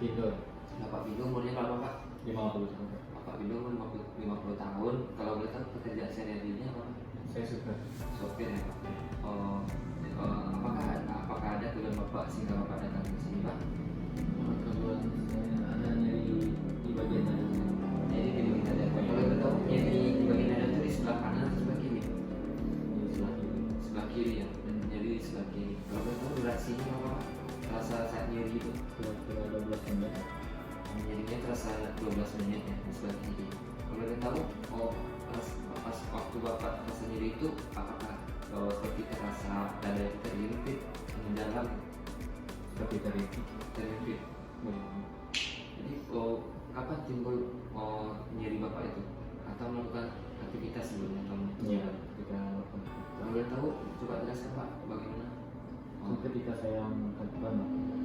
Tidur Bapak Bidu umurnya berapa Pak? 50 tahun. Bapak Bidu umur 50 tahun. Kalau boleh tahu pekerjaan sehari-harinya apa Pak? Saya suka. Sopir ya Pak? Apakah ada keluhan Bapak sehingga Bapak datang ke sini Pak? Kebetulan saya ada nyeri di bagian dada. Jadi di bagian dada. Kalau boleh tahu nyeri di bagian dada itu di sebelah kanan atau sebelah kiri? Di sebelah kiri. Sebelah kiri ya. Dan nyeri di sebelah kiri. Kalau boleh tahu durasinya Bapak terasa saat nyeri itu? Kira-kira 12 menit. Nyerinya terasa 12 menit ya di sebelah kiri. Kalau boleh tahu, pas waktu Bapak terasa nyeri itu apakah seperti terasa dada itu terhimpit mendalam? Seperti Terhimpit. Jadi kapan timbul nyeri Bapak itu? Atau melakukan aktivitas sebelumnya? Iya, ketika Kalau boleh tahu, coba jelaskan Pak bagaimana? ketika saya angkat ban,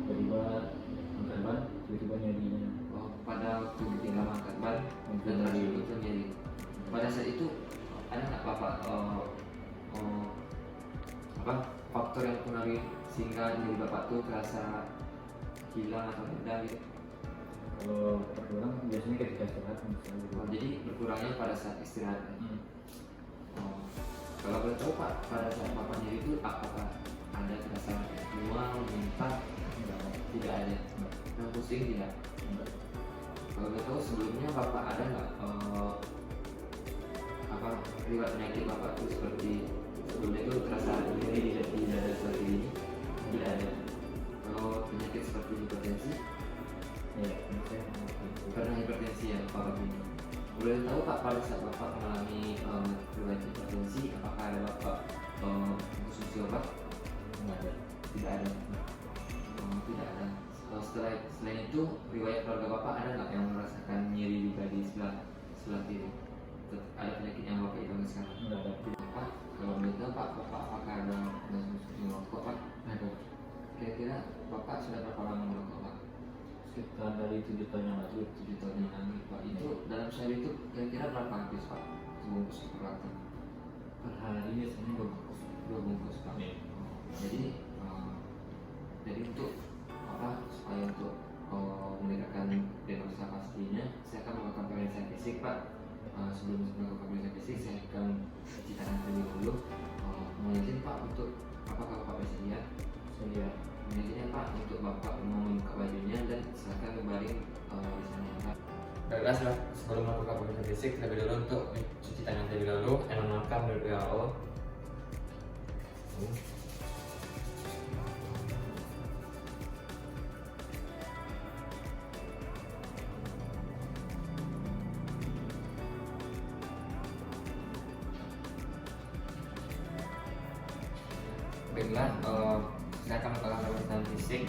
tiba-tiba angkat ban, tiba-tiba nyerinya. Pada waktu ketika mengangkat ban dan terasa itu nyeri. Pada saat itu ada nggak Bapak faktor yang mempengaruhi sehingga nyeri Bapak tuh terasa hilang atau reda gitu? Kalau berkurang biasanya ketika istirahat misalnya. Jadi berkurangnya pada saat istirahat. Oh. Kalau boleh tahu Pak, pada saat Bapak nyeri itu apakah ada terasa mual, muntah? Tidak ada. Yang pusing tidak? Kalau boleh tahu sebelumnya Bapak ada nggak riwayat penyakit Bapak itu seperti sebelumnya itu terasa nyeri di dada seperti ini? Tidak ada. Kalau penyakit seperti hipertensi? Ya, Karena hipertensi ya Bapak ini. Boleh tahu Pak, pada saat Bapak mengalami riwayat hipertensi, apakah ada Bapak konsumsi obat? nggak ada. Tidak ada. Tidak ada. Selain itu, riwayat keluarga Bapak ada nggak yang merasakan nyeri juga di sebelah kiri? Ada penyakit yang Bapak itu sekarang? Nggak ada. Pak, kalau boleh tahu Pak, apakah ada konsumsi rokok Pak? Ada. Kira-kira Bapak sudah berapa lama merokok Pak? Sekitar dari 7 tahun yang lalu. 7 tahun yang lalu Pak. Itu dalam sehari itu kira-kira berapa habis Pak? Sebungkus per rata? Per hari biasanya 2 bungkus. 2 bungkus Pak. Iya. Jadi untuk supaya untuk menegakkan diagnosa pastinya, saya akan melakukan pemeriksaan fisik Pak. Sebelum melakukan pemeriksaan fisik, saya akan cuci tangan terlebih dahulu. Mohon izin Pak untuk apakah Bapak bersedia? Saya Mohon izin Pak untuk Bapak membuka bajunya dan silakan berbaring di sana ya Pak. Baiklah, sebelum melakukan pemeriksaan fisik terlebih dahulu untuk cuci tangan terlebih dahulu. Makan dari WHO. Baiklah, saya akan melakukan pemeriksaan fisik.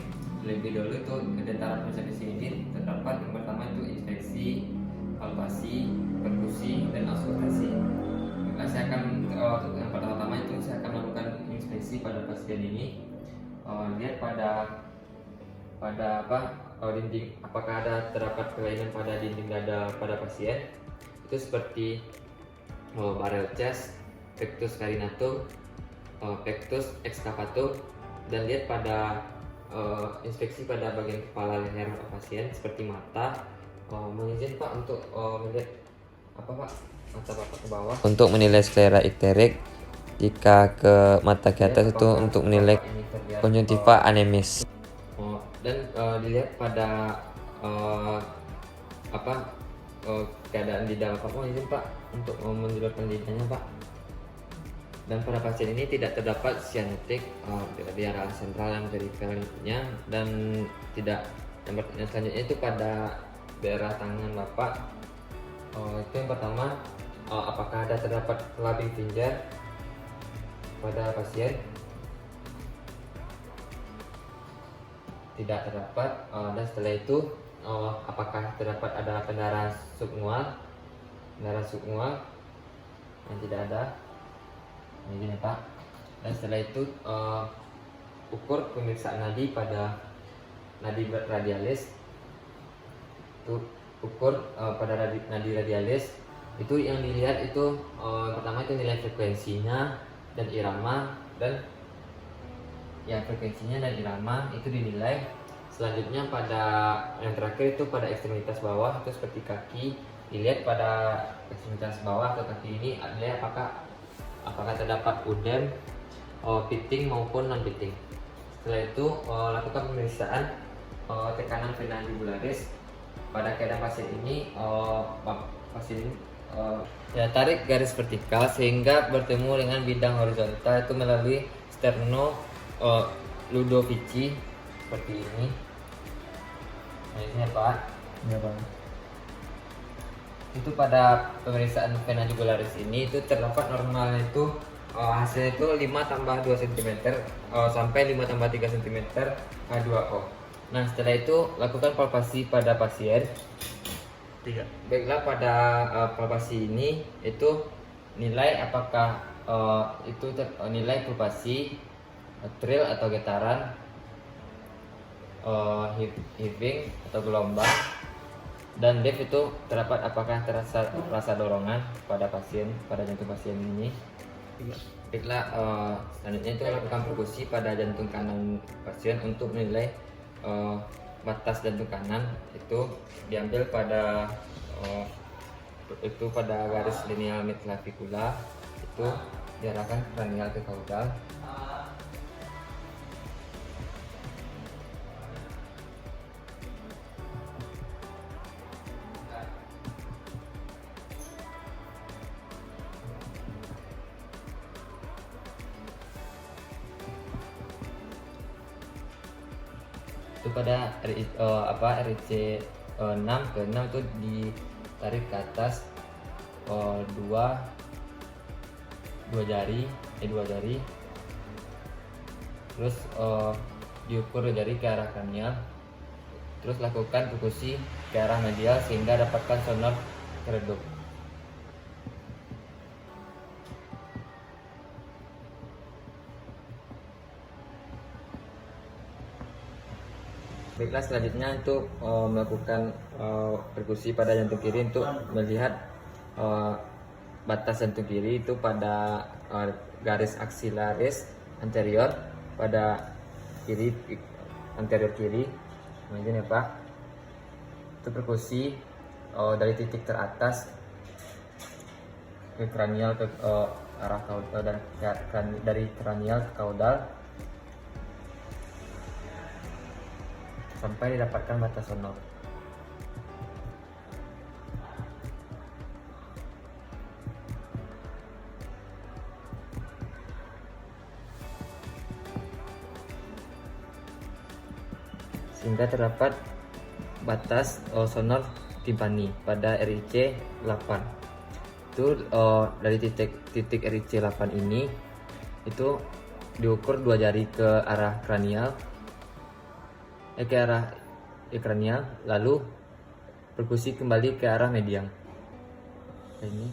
Lebih dahulu itu di antara pemeriksaan fisik ini terdapat yang pertama itu inspeksi, palpasi, perkusi, dan auskultasi. Baiklah, saya akan untuk yang pertama-tama itu saya akan melakukan inspeksi pada pasien ini. Lihat pada dinding, apakah ada terdapat kelainan pada dinding dada pada pasien. Itu seperti barrel chest, pectus carinatum, pectus excavatum, dan lihat pada inspeksi pada bagian kepala leher pasien seperti mata. Mohon izin Pak untuk melihat mata Bapak ke bawah untuk menilai sklera ikterik. Jika ke mata ke atas itu untuk menilai konjungtiva anemis. Dan dilihat pada keadaan lidah Bapak. Mohon izin Pak untuk menjelaskan lidahnya Pak. Dan pada pasien ini tidak terdapat sianetik di area sentral yang perifernya, dan tidak. Yang selanjutnya itu pada daerah tangan Bapak. Itu yang pertama, apakah ada terdapat kelabing pinjar pada pasien? Tidak terdapat. Dan setelah itu, apakah terdapat ada pendarahan subngual? Yang tidak ada. Ini ya Pak. Dan setelah itu ukur pemeriksaan nadi pada nadi radialis. Itu ukur pada nadi radialis. Itu yang dilihat itu pertama itu nilai frekuensinya dan irama, dan ya frekuensinya dan irama itu dinilai Selanjutnya pada yang terakhir itu pada ekstremitas bawah itu seperti kaki, dilihat pada ekstremitas bawah atau kaki ini dilihat apakah terdapat udem, pitting maupun non pitting. Setelah itu lakukan pemeriksaan tekanan vena jugularis. Pada keadaan pasien ini ya tarik garis vertikal sehingga bertemu dengan bidang horizontal itu melalui sterno Ludovici seperti ini. Nah, ini ya Pak. Ya Pak. Itu pada pemeriksaan vena jugularis ini itu terdapat normalnya itu hasilnya itu 5 tambah 2 cm sampai 5 tambah 3 cm H2O. Nah, setelah itu lakukan palpasi pada pasien. Baiklah, pada palpasi ini itu nilai apakah nilai palpasi trill atau getaran, heaving atau gelombang, dan depth itu terdapat apakah terasa dorongan pada jantung pasien ini. Baiklah, selanjutnya itu lakukan perkusi pada jantung kanan pasien untuk menilai batas jantung kanan itu diambil pada garis lineal mid clavicula itu diarahkan kranial ke kaudal. Itu pada RIC 6 ke 6 itu ditarik ke atas dua jari, terus diukur jari ke arah kranial, terus lakukan perkusi ke arah medial sehingga dapatkan sonor keredup. Baiklah, selanjutnya untuk melakukan perkusi pada jantung kiri untuk melihat batas jantung kiri itu pada garis aksilaris anterior pada kiri, anterior kiri. Nah, ini ya Pak. Itu perkusi dari titik teratas ke kranial ke arah kaudal dan dari kranial ke kaudal sampai didapatkan batas sonor. Sehingga terdapat batas sonor timpani pada RIC 8. Itu dari titik RIC 8 ini itu diukur 2 jari ke arah kranial, kranial, lalu perkusi kembali ke arah medial. Ini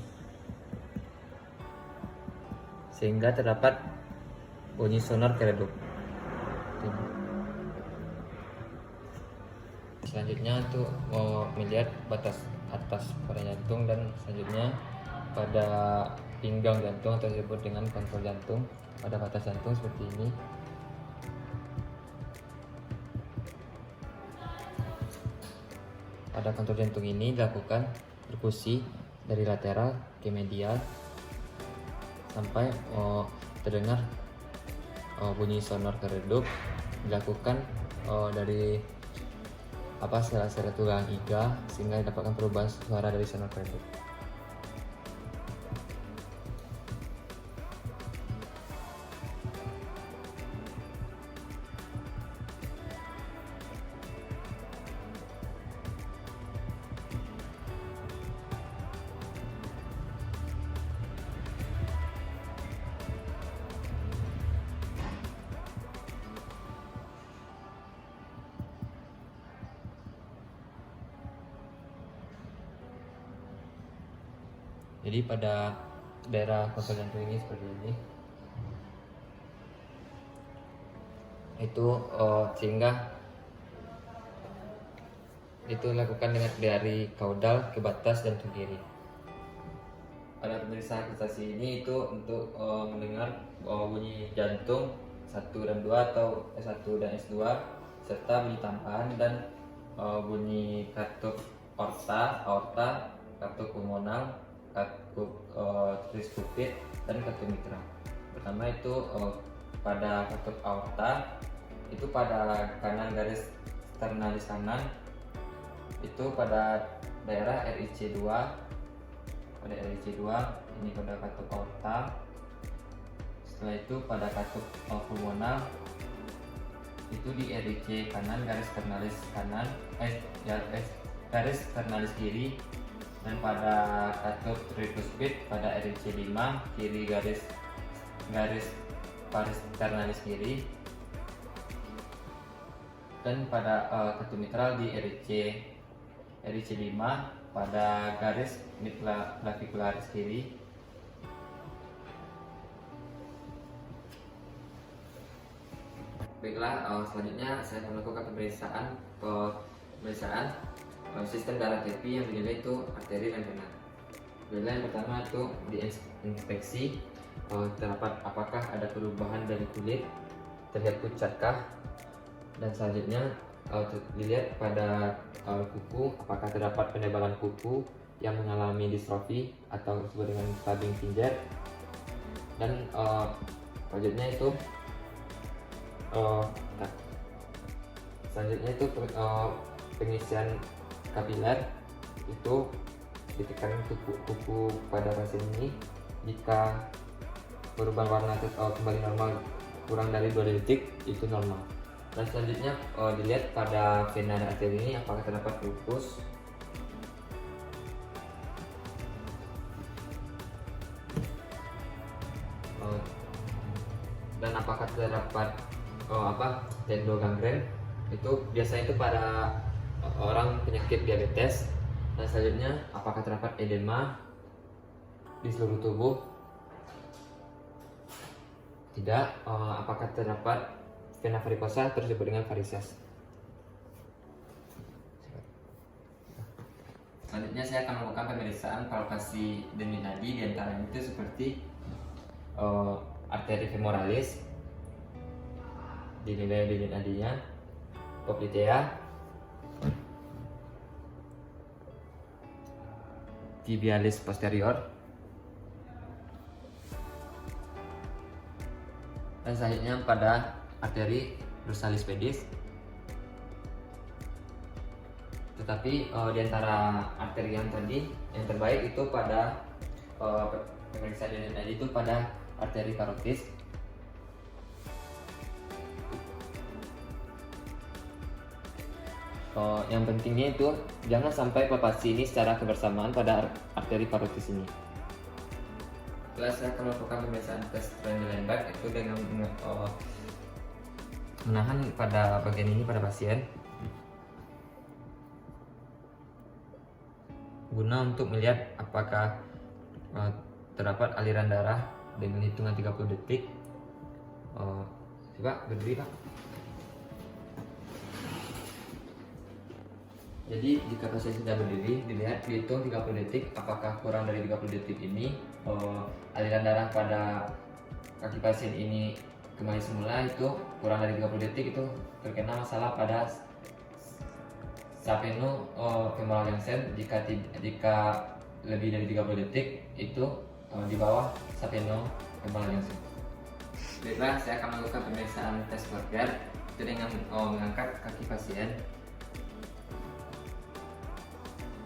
sehingga terdapat bunyi sonor keredup. Selanjutnya untuk melihat batas atas pada jantung dan selanjutnya pada pinggang jantung atau disebut dengan kontrol jantung. Pada batas jantung seperti ini. Pada kontrol jantung ini dilakukan perkusi dari lateral ke medial sampai terdengar bunyi sonor keredup. Dilakukan dari sela-sela tulang iga sehingga didapatkan perubahan suara dari sonor keredup. Jadi pada daerah kontrol jantung ini seperti ini. Itu sehingga itu lakukan dari kaudal ke batas jantung kiri. Pada pemeriksaan akustasi ini itu untuk mendengar bunyi jantung 1 dan 2 atau S1 dan S2 serta bunyi tambahan dan bunyi katup aorta, katup pulmonal, katup tricuspid, dan katup mitral. Pertama itu pada katup aorta itu pada kanan garis sternalis kanan itu pada daerah RIC2, ini pada katup aorta. Setelah itu pada katup pulmonal itu di RIC kanan garis sternalis kanan garis sternalis kiri, dan pada katup tricuspid pada RIC5 kiri garis paris sternalis kiri, dan pada katup mitral di RIC5 pada garis clavicularis kiri. Baiklah, selanjutnya saya akan melakukan pemeriksaan sistem darah tepi yang dinilai itu arteri dan vena. Baiklah, yang pertama itu diinspeksi terdapat apakah ada perubahan dari kulit, terlihat pucatkah, dan selanjutnya dilihat pada kuku apakah terdapat penebalan kuku yang mengalami distrofi atau disebut dengan clubbing finger, dan selanjutnya itu pengisian kapiler itu ditekan kuku pada pasien ini. Jika perubahan warna kembali normal kurang dari 2 detik itu normal. Dan selanjutnya dilihat pada vena dan arteri ini apakah terdapat lupus, dan apakah terdapat tendogangren. Itu biasanya itu pada orang penyakit diabetes. Dan selanjutnya apakah terdapat edema di seluruh tubuh, tidak. Apakah terdapat vena varikosa atau disebut dengan varises. Selanjutnya saya akan melakukan pemeriksaan palpasi denyut nadi, diantaranya itu seperti arteri femoralis, dinilai denyut nadinya, poplitea, tibialis posterior, dan selanjutnya pada arteri dorsalis pedis. Tetapi di antara arteri yang tadi, yang terbaik itu pada pemeriksaan denyut nadi itu pada arteri karotis. Yang pentingnya itu jangan sampai palpasi ini secara kebersamaan pada arteri karotis ini. Setelah saya akan melakukan pemeriksaan tes Trendelenburg itu dengan menahan pada bagian ini pada pasien, guna untuk melihat apakah terdapat aliran darah dengan hitungan 30 detik. Coba berdiri, Pak. Jadi jika pasien sudah berdiri, dilihat dihitung 30 detik, apakah kurang dari 30 detik ini aliran darah pada kaki pasien ini kembali semula, itu kurang dari 30 detik itu terkena masalah pada saphenofemoral junction. Jika lebih dari 30 detik itu di bawah saphenofemoral junction. Baiklah, saya akan melakukan pemeriksaan tes Borger itu dengan mengangkat kaki pasien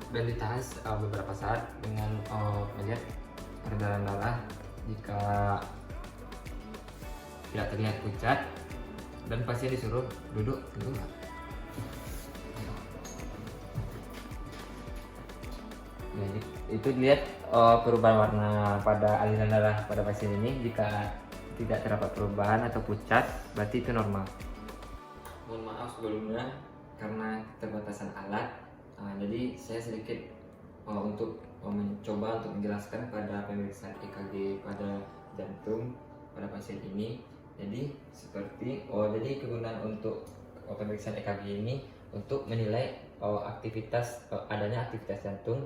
dan ditahan beberapa saat dengan melihat peredaran darah. Jika tidak terlihat pucat, dan pasien disuruh duduk dulu. Jadi itu dilihat perubahan warna pada aliran darah pada pasien ini. Jika tidak terdapat perubahan atau pucat, berarti itu normal. Mohon maaf sebelumnya karena keterbatasan alat. Jadi saya sedikit untuk mencoba untuk menjelaskan pada pemeriksaan EKG pada jantung pada pasien ini. Jadi jadi kegunaan untuk pemeriksaan EKG ini untuk menilai adanya aktivitas jantung.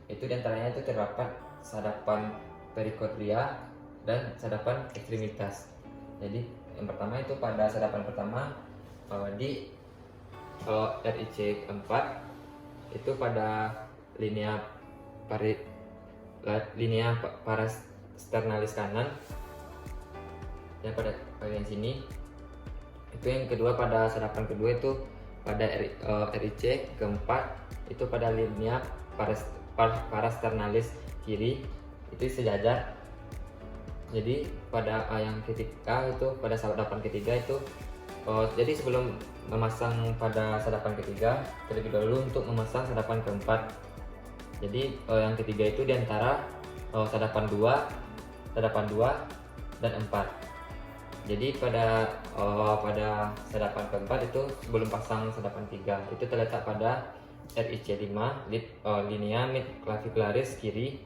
Itu diantaranya itu terdapat sadapan perikordia dan sadapan ekstremitas. Jadi yang pertama itu pada sadapan pertama di RIC keempat itu pada linea parasternalis kanan ya, pada bagian sini. Itu yang kedua pada sadapan kedua itu pada RIC keempat itu pada linea parasternalis kiri itu sejajar. Jadi pada yang ketiga itu pada sadapan ketiga itu jadi sebelum memasang pada sadapan ketiga terlebih dahulu untuk memasang sadapan keempat. Jadi yang ketiga itu diantara sadapan 2 dan 4. Jadi pada sadapan keempat itu sebelum pasang sadapan 3 itu terletak pada RIC 5 linea mid clavicularis kiri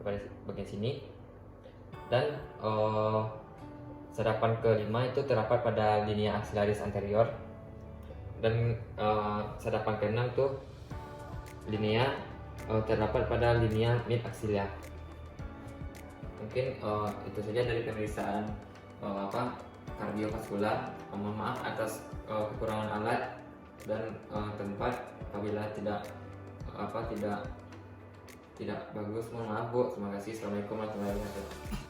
pada bagian sini, dan sadapan kelima itu terdapat pada linea axillaris anterior, dan sadapan keenam itu linea terdapat pada linea mid axilla. Mungkin itu saja dari pemeriksaan kardiovaskular. Mohon maaf atas kekurangan alat dan tempat apabila tidak bagus. Mohon maaf Bu. Terima kasih. Assalamualaikum warahmatullahi wabarakatuh.